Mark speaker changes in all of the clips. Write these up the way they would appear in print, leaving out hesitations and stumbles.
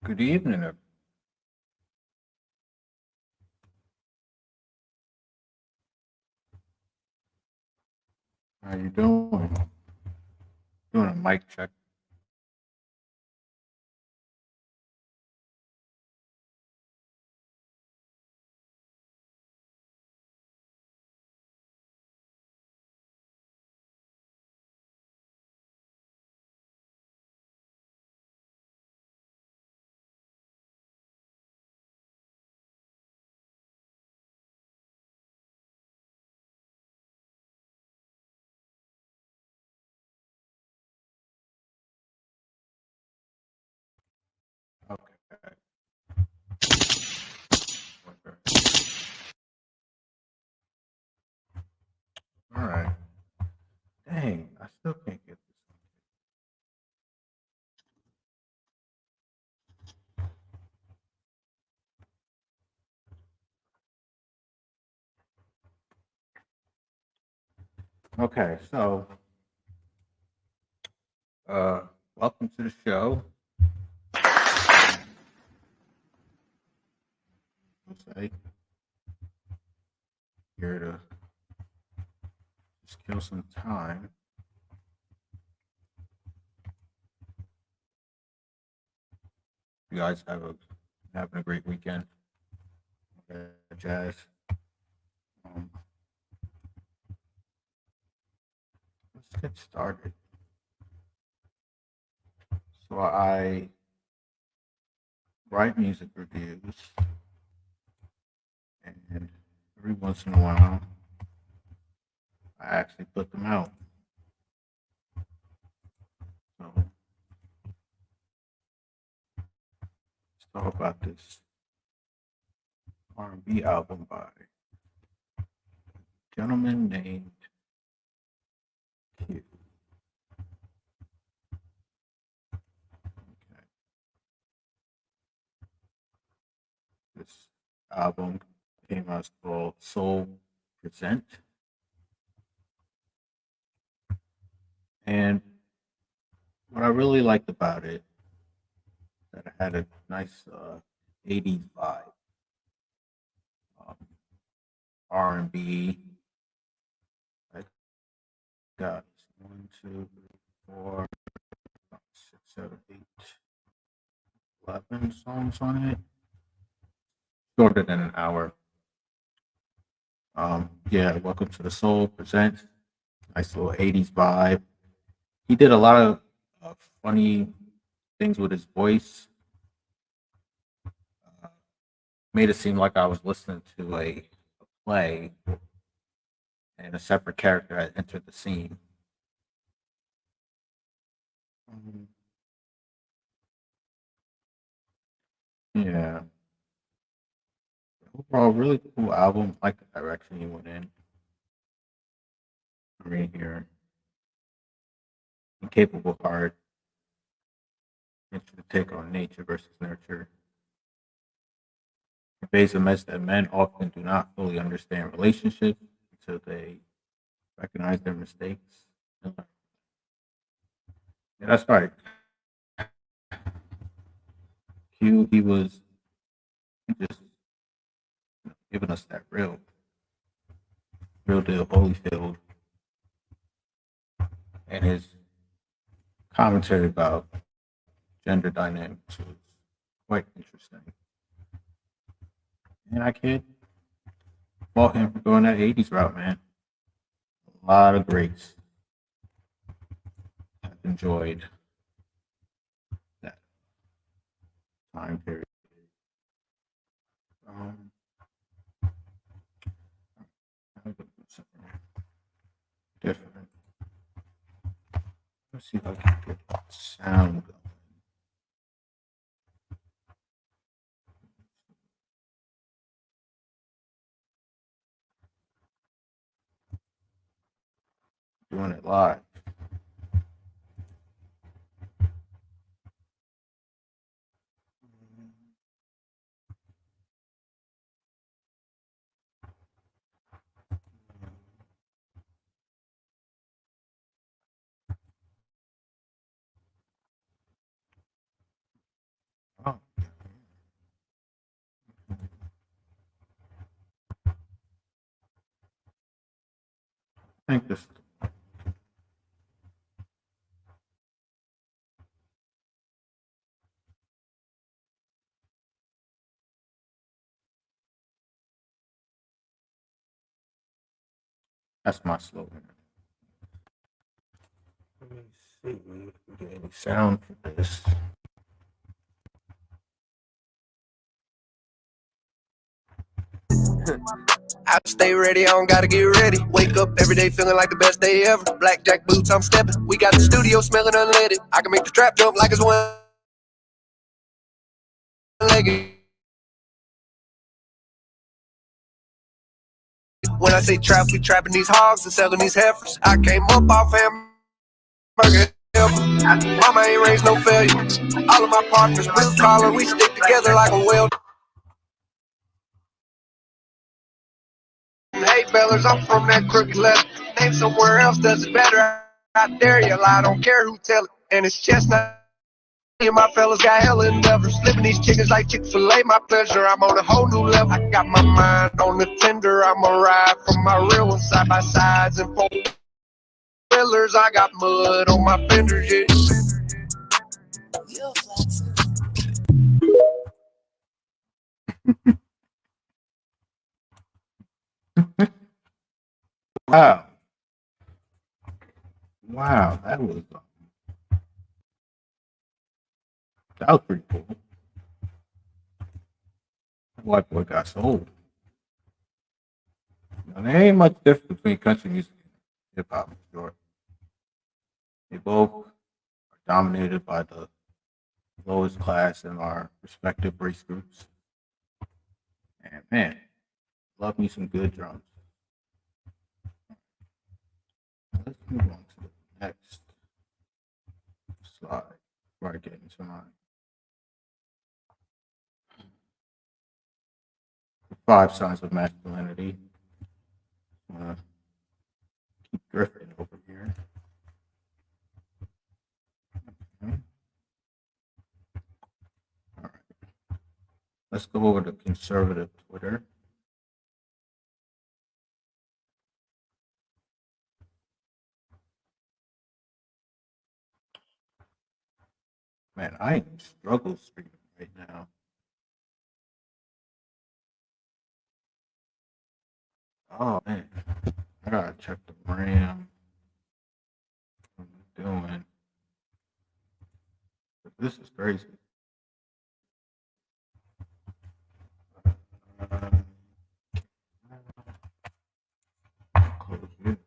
Speaker 1: Good evening. How you doing? Doing a mic check. Okay. All right. Dang, I still can't get this. Okay, so uh, welcome to the show. I'll say here to just kill some time. You guys having a great weekend. Jazz. Um, let's get started. So I write music reviews, and every once in a while, I actually put them out. So let's talk about this R&B album by a gentleman named Q. Okay. This album came out as called Soul Present. And what I really liked about it, that it had a nice 80s vibe, um, R&B. I got 11 songs on it, shorter than an hour. Yeah, Welcome to the Soul Present. Nice little 80s vibe. He did a lot of funny things with his voice. Uh, Made it seem like I was listening to a play and a separate character had entered the scene. Mhm. Yeah. Overall, really cool album. Like the direction he went in. Right here. Incapable heart. Interesting take on nature versus nurture. Conveys a message that men often do not fully understand relationships until they recognize their mistakes. Yeah, that's right. Q, he was just giving us that real deal Holyfield and his commentary about gender dynamics was quite interesting. And I can't fault him for going that 80s route, man. A lot of greats have enjoyed that time period. Um, I'm gonna do something different. Let's see if I can get sound going. Doing it live. Oh, think this that's my slogan. Let me see if we get any sound for this.
Speaker 2: I stay ready, I don't gotta get ready. Wake up every day feeling like the best day ever. Blackjack boots, I'm stepping. We got the studio smelling unleaded. I can make the trap jump like it's one legged. When I say trap, we trapping these hogs and selling these heifers. I came up off hamburger helper. Mama ain't raised no failure. All of my partners blue collar, we stick together like a weld. Hey fellas, I'm from that crooked left. Name somewhere else does it better. I dare you, I don't care who tell it. And it's chestnut. Me and my fellas got hella endeavors. Flipping these chickens like Chick-fil-A, my pleasure. I'm on a whole new level. I got my mind on the tender. I'ma ride from my real ones side by sides and four wheelers. I got mud on my fenders, yeah.
Speaker 1: Wow. Wow, that was pretty cool. That white boy got sold. Now, there ain't much difference between country music and hip hop, for sure. They both are dominated by the lowest class in our respective race groups. And man, love me some good drums. Let's move on to the next slide before I get into mine. 5 signs of masculinity. I'm gonna keep drifting over here. Okay. All right. Let's go over to conservative Twitter. Man, I struggle streaming right now. Oh man, I gotta check the RAM. What am I doing? This is crazy. Close it.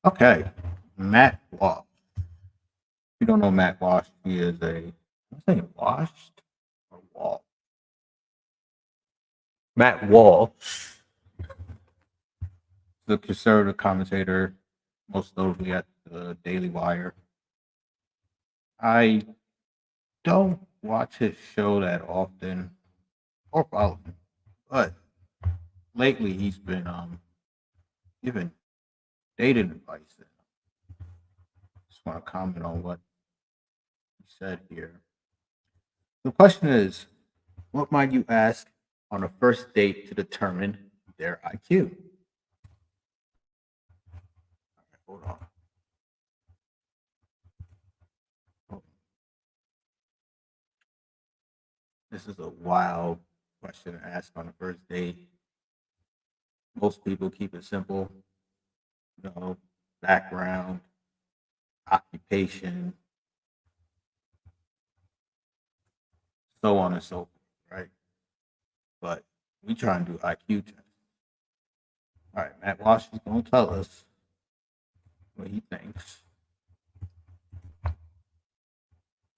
Speaker 1: Okay, Matt Walsh. If you don't know Matt Walsh, he is I'm saying washed or wall. Matt Walsh, the conservative commentator, most notably at the Daily Wire. I don't watch his show that often or follow him, but lately he's been giving dating advice. Just want to comment on what he said here. The question is, what might you ask on a first date to determine their IQ? Hold on. This is a wild question to ask on a first date. Most people keep it simple, background, occupation, so on and so forth, right? But we try and do IQ tests. All right, Matt Walsh is going to tell us what he thinks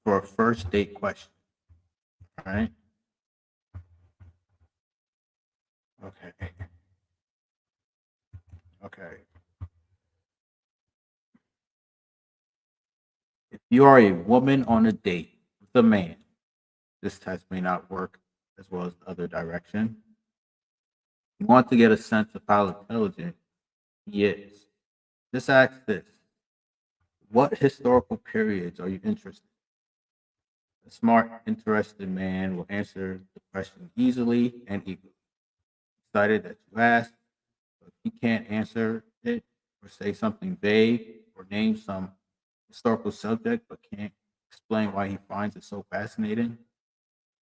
Speaker 1: for a first date question. All right. Okay. Okay. If you are a woman on a date with a man, this test may not work as well as the other direction. You want to get a sense of how intelligent he is. Just ask this: what historical periods are you interested A smart, interested man will answer the question easily and eagerly. Excited that you asked, but if he can't answer it or say something vague or name some historical subject but can't explain why he finds it so fascinating,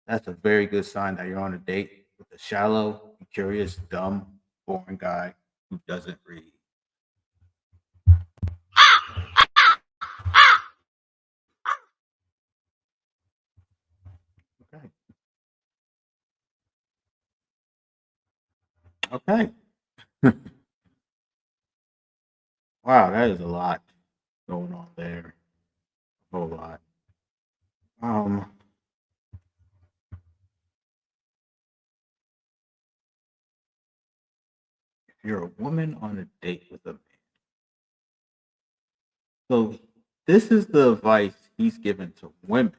Speaker 1: that's a very good sign that you're on a date with a shallow, curious, dumb, boring guy who doesn't read. Okay. Okay. Wow, that is a lot going on there. A whole lot. Um, if you're a woman on a date with a man, so this is the advice he's given to women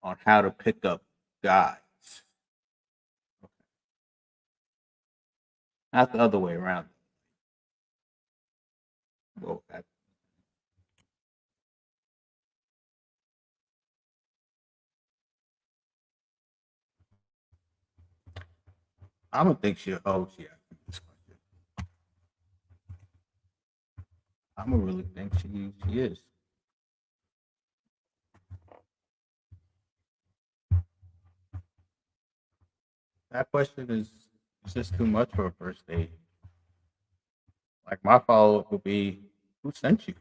Speaker 1: on how to pick up guys, not the other way around. Well, I don't think she. Oh, she asked me this question. I'm gonna really think she is. That question is just too much for a first date. Like my follow up would be, who sent you?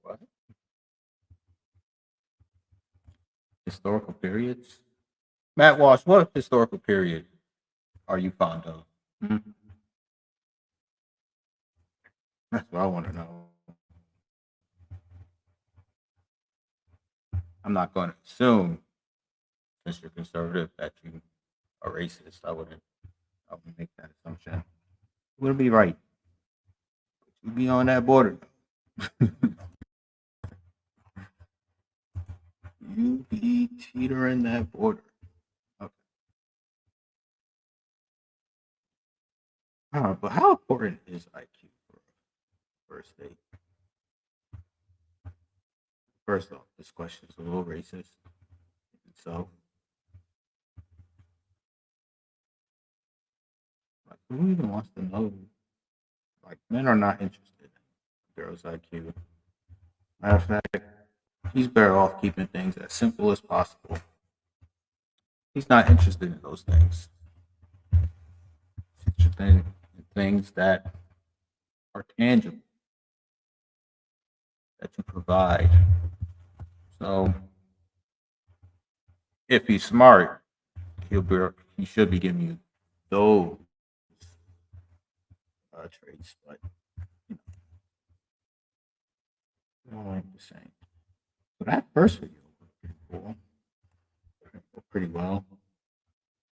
Speaker 1: What historical periods? Matt Walsh, what historical period are you fond of? Mhm. That's what I want to know. I'm not going to assume, since you're conservative, that you are racist. I wouldn't make that assumption. You would be right. You be on that border. You be teetering that border. Okay. But how important is IQ for a first date? First off, this question is a little racist. So, like, who even wants to know? Like, men are not interested in girls' IQ. Matter of fact, he's better off keeping things as simple as possible. He's not interested in those things. He's interested in things that are tangible, that you provide. So, if he's smart, he should be giving you those traits, but you know, I don't like the same. So that first video was pretty cool, pretty well.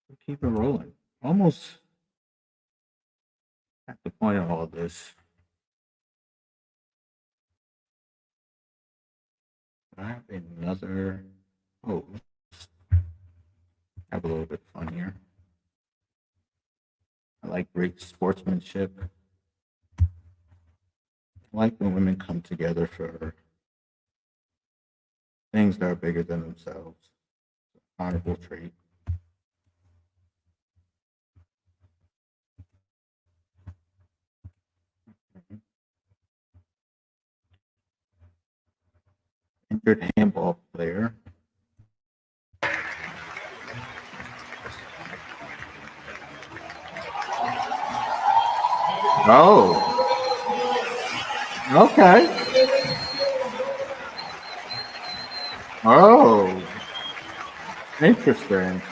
Speaker 1: We'll keep it rolling. Almost at the point of all this, I have another. Oh, let's have a little bit of fun here. I like great sportsmanship. I like when women come together for things that are bigger than themselves. Honorable trait. Mhm. Injured handball player. Oh, okay. Oh, interesting.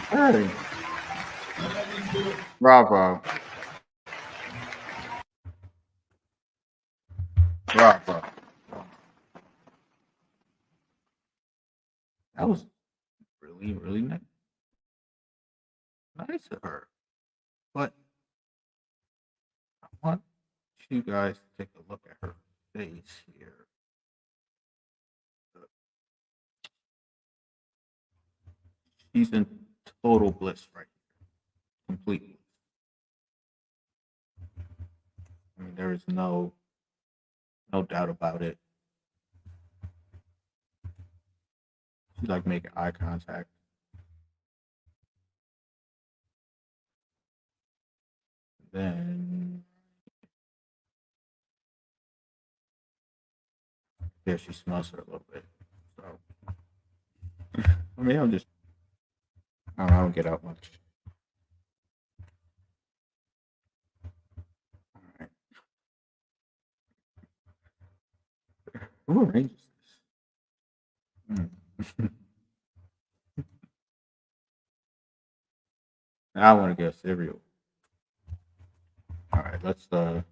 Speaker 1: Hey, bravo, bravo. That was really, really nice of her. But I want you guys to take a look at her face here. She's in total bliss right here, complete bliss. I mean, there is no doubt about it. She's like making eye contact. Then yeah, she smells her a little bit. So I mean, I don't get out much. All right. Who arranges this? Hmm. Now I want to get cereal. All right, let's like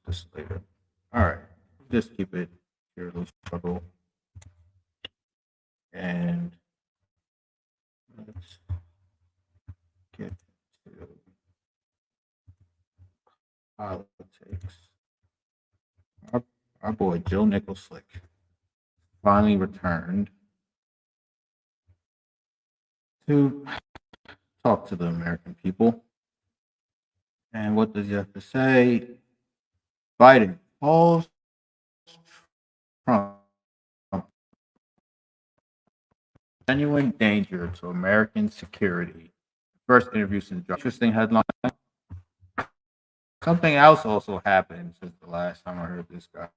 Speaker 1: this later. All right, just keep it purely struggle, and let's get to politics. Our, our boy Joe Nicholslick finally returned to talk to the American people. And what does he have to say? Biden calls Trump genuine danger to American security. First interview since interesting headline. Something else also happened since the last time I heard this guy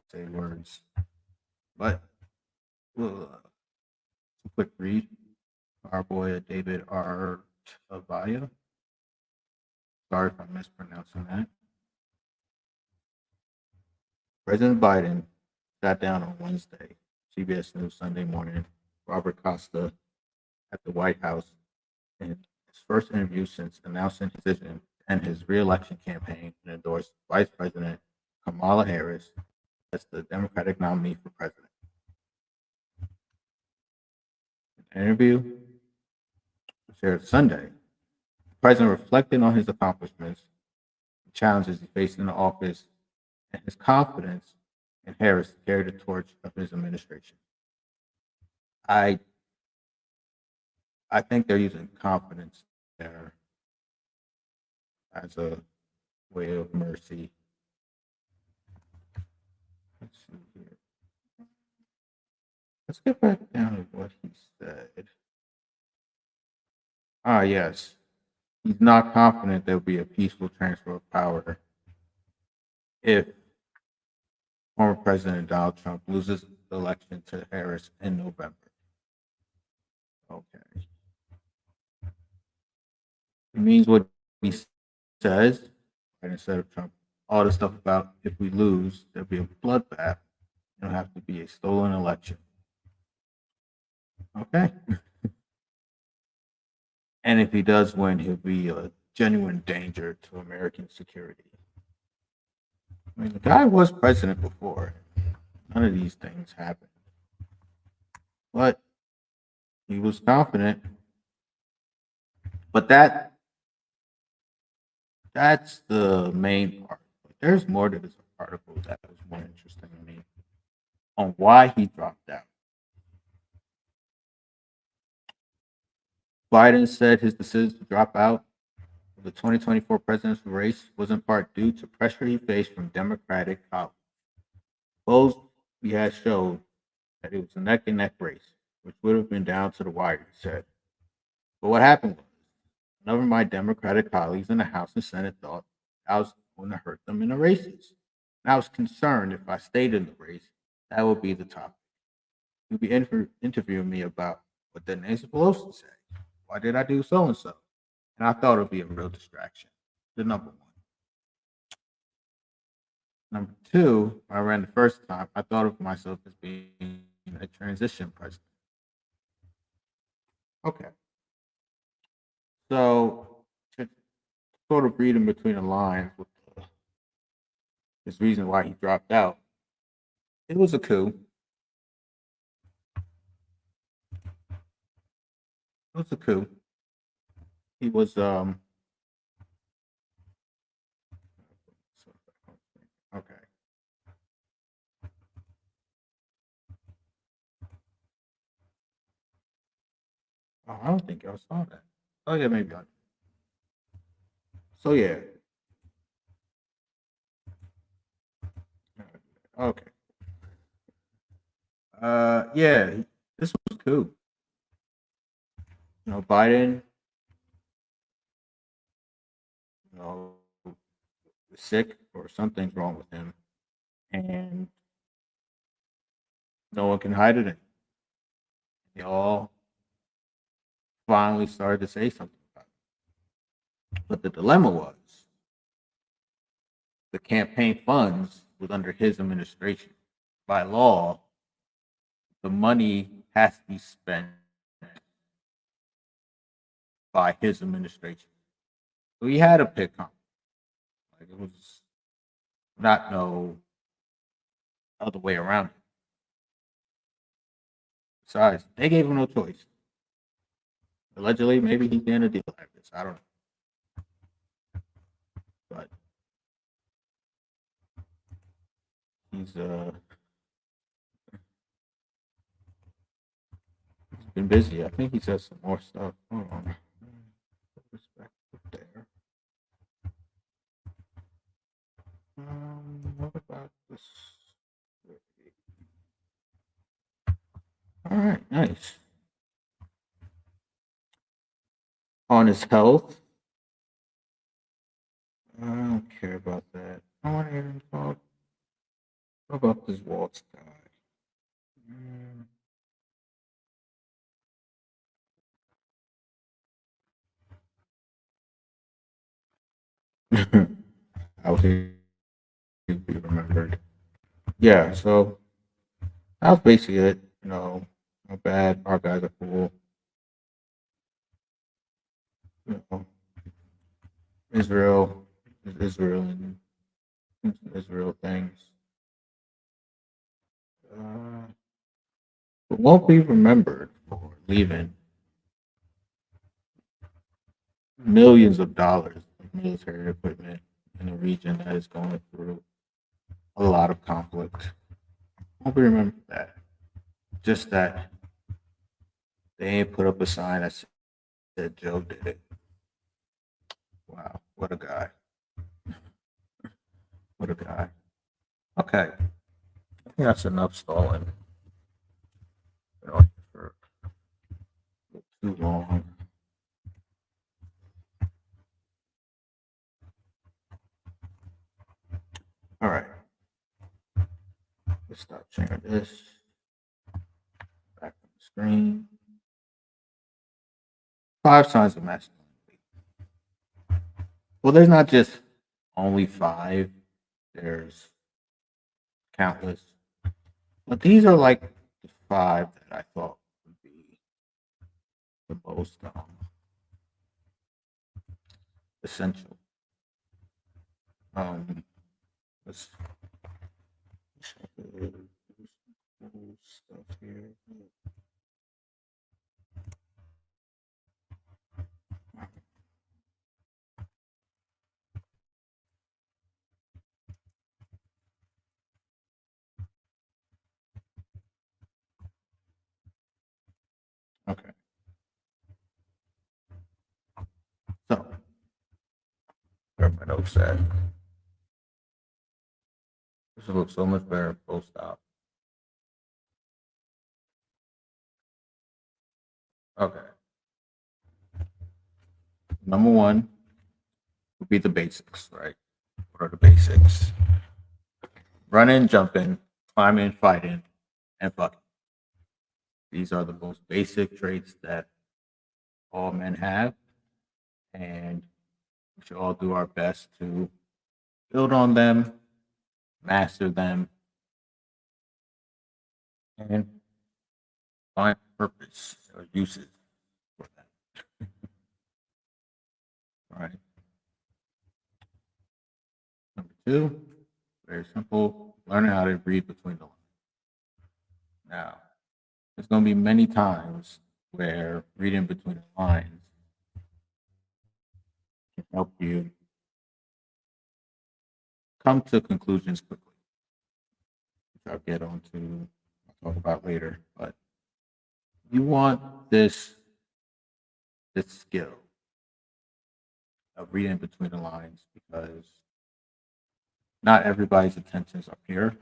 Speaker 1: say words. But a quick read. Our boy David Artavia. Sorry if I'm mispronouncing that. President Biden sat down on Wednesday, CBS News Sunday morning, Robert Costa at the White House in his first interview since announcing his decision and his reelection campaign and endorsed Vice President Kamala Harris as the Democratic nominee for president. In an interview shared Sunday, the president reflected on his accomplishments, the challenges he faced in the office, and his confidence in Harris to carry the torch of his administration. I I think they're using confidence there as a way of mercy. Let's see here. Let's get back down to what he said. Ah, yes. He's not confident there will be a peaceful transfer of power if former President Donald Trump loses the election to Harris in November. Okay. It means what he says, right, instead of Trump. All the stuff about if we lose, there'll be a bloodbath. It'll have to be a stolen election. Okay. And if he does win, he'll be a genuine danger to American security. I mean, the guy was president before. None of these things happened. But he was confident. But that's the main part. But there's more to this article that was more interesting to me on why he dropped out. Biden said his decision to drop out of the 2024 presidential race was in part due to pressure he faced from Democratic colleagues. Polls we had showed that it was a neck and neck race, which would have been down to the wire, he said. But what happened was, none of my Democratic colleagues in the House and Senate thought I was going to hurt them in the races. And I was concerned if I stayed in the race, that would be the topic. You'd be interviewing me about what did Nancy Pelosi say? Why did I do so and so? And I thought it would be a real distraction. The number one. Number two, when I ran the first time, I thought of myself as being a transition president. Okay. So, to sort of read in between the lines with his reason why he dropped out, it was a coup. It was a coup. he was okay. Oh, I don't think I saw that. Oh yeah, maybe I. So yeah, okay. Yeah, this was cool. Biden, you know, is sick or something's wrong with him, and no one can hide it. They all finally started to say something about it. But the dilemma was the campaign funds was under his administration. By law, the money has to be spent by his administration. So he had to pick compromise. Like it was not no other way around it. Besides, they gave him no choice. Allegedly, maybe he's in a deal like this. I don't know. But he's been busy. I think he said some more stuff. Hold on. Respect there. What about this? All right, nice. On his health, I don't care about that. I want to hear him talk. What about this Waltz guy? Mm. How he be remembered. Yeah, so that was basically it. Not bad. Our guys are cool. You know, Israel is Israel and Israel things. Uh, but won't be remembered for leaving millions of dollars of military equipment in a region that is going through a lot of conflict. Won't be remembered for that. Just that they ain't put up a sign that said Joe did it. Wow, what a guy. What a guy. Okay, I think that's enough stalling. For too long. All right, let's stop sharing this. Back on the screen. 5 signs of masculinity. Well, there's not just only five. There's countless. But these are like the five that I thought would be the most essential. Um, let's check the stuff here. Okay, so where my notes at? This will look so much better post op. Okay, number one would be the basics, right? What are the basics? Running, jumping, climbing, fighting, and fucking. These are the most basic traits that all men have, and we should all do our best to build on them, master them, and find purpose or uses for them. All right. Number two, very simple, learning how to read between the lines. Now, there's going to be many times where reading between the lines help you come to conclusions quickly, which I'll get onto, I'll talk about later. But you want this skill of reading between the lines because not everybody's intentions are pure.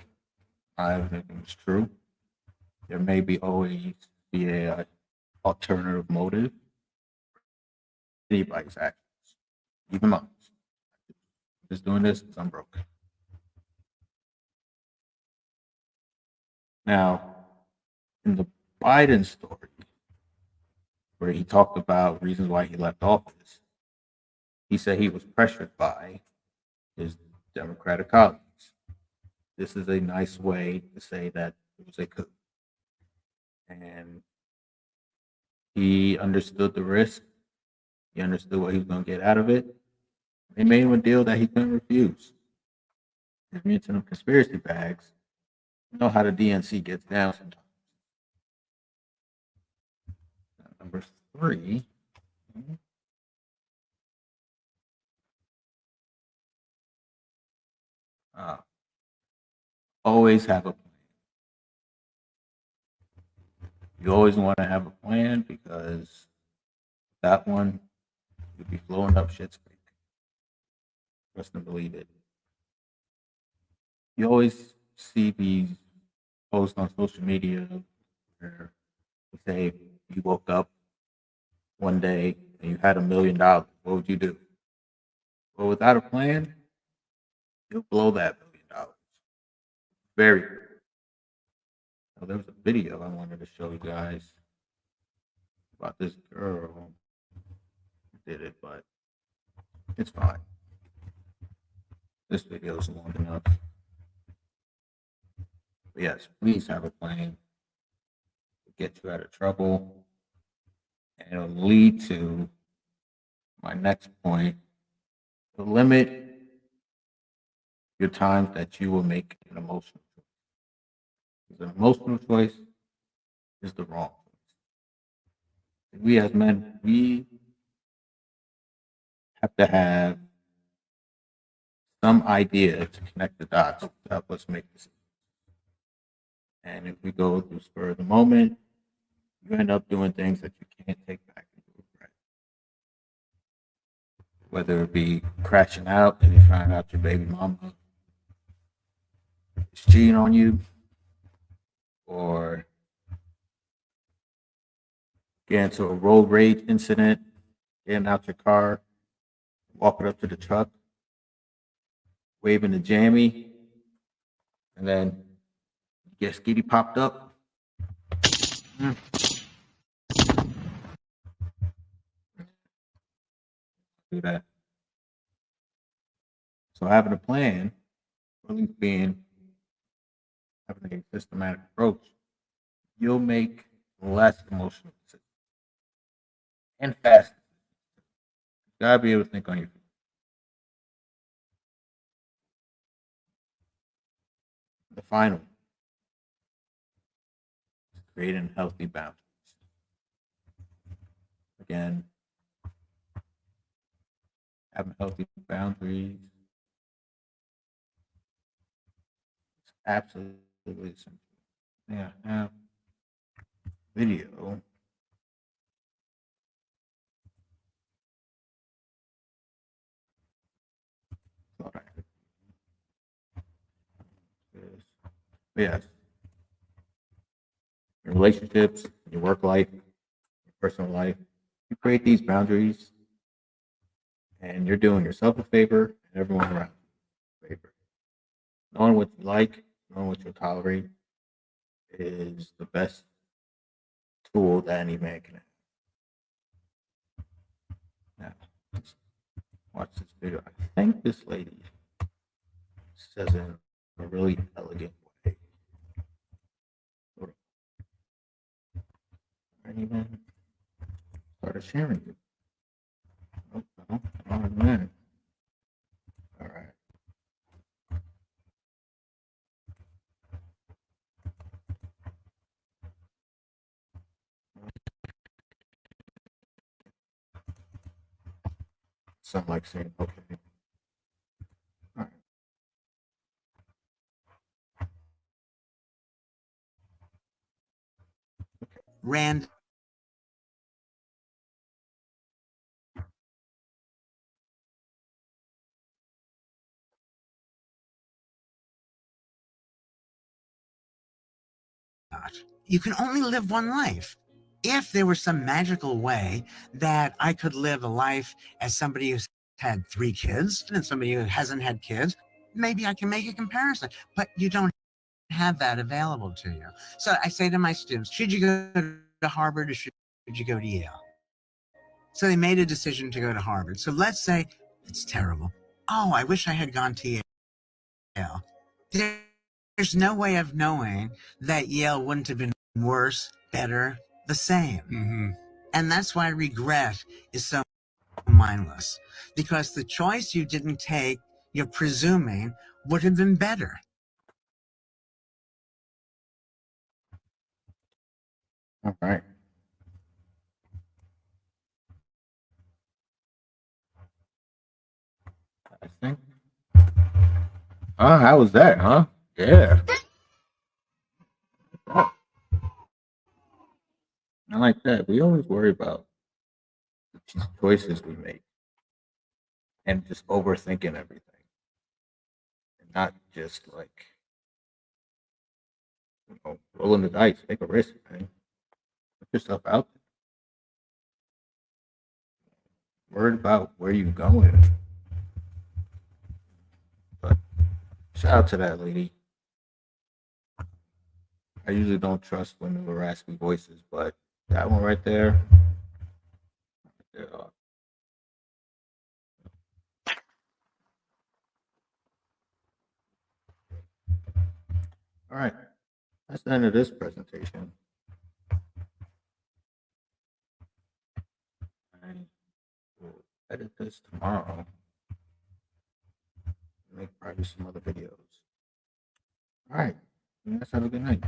Speaker 1: Not everything is true. There may be always be a alternative motive to anybody's actions, even mine. Just doing this because I'm broke. Now, in the Biden story, where he talked about reasons why he left office, he said he was pressured by his Democratic colleagues. This is a nice way to say that it was a coup. And he understood the risk. He understood what he was going to get out of it. They made him a deal that he couldn't refuse. If you're into them conspiracy bags, you know how the DNC gets down sometimes. Number three, uh, always have a plan. You always want to have a plan because that one you'll be flowing up shit's creek. Trust and believe it. You always see these posts on social media where you say you woke up one day and you had $1 million. What would you do? Well, without a plan, you'll blow that $1 million. Very. Now, there was a video I wanted to show you guys about this girl who did it, but it's fine. This video is long enough. But yes, please have a plan to get you out of trouble. And it'll lead to my next point to limit your times that you will make an emotional choice. Because an emotional choice is the wrong choice. We as men, we have to have some idea to connect the dots to help us make decisions. And if we go through spur of the moment, you end up doing things that you can't take back into regret. Whether it be crashing out and you find out your baby mama is cheating on you, or get into a road rage incident, getting out your car, walking up to the truck, waving the jammy, and then you get skitty popped up. Mm. Do that. So having a plan, or at least having a systematic approach, you'll make less emotional decisions and fast. You gotta be able to think on your feet. The final is creating healthy boundaries. Again, having healthy boundaries is absolutely simple. Yeah, have video. Thought I could do this. But yes, your relationships, your work life, your personal life, you create these boundaries, and you're doing yourself a favor and everyone around you a favor. Knowing what you like, knowing what you'll tolerate is the best tool that any man can have. Now, let's watch this video. I think this lady says it in a really elegant way. I even started sharing it. Oh, no, not in a minute. All right. Something like saying, okay. All right.
Speaker 3: Rand you can only live one life. If there was some magical way that I could live a life as somebody who's had 3 kids and somebody who hasn't had kids, maybe I can make a comparison. But you don't have that available to you. So I say to my students, should you go to Harvard or should you go to Yale? So they made a decision to go to Harvard. So let's say it's terrible. Oh, I wish I had gone to Yale. There's no way of knowing that Yale wouldn't have been worse, better, the same.
Speaker 4: Mm-hmm.
Speaker 3: And that's why regret is so mindless. Because the choice you didn't take, you're presuming, would have been better.
Speaker 1: All right. I think. Oh, how was that, huh? Yeah. I like that. We always worry about the choices we make and just overthinking everything. And not just like, rolling the dice, take a risk, man. Put yourself out there. Worried about where you're going. But shout out to that lady. I usually don't trust women with raspy voices, but that one right there, yeah. All right, that's the end of this presentation. I will edit this tomorrow. Make probably some other videos. All right, you guys have a good night.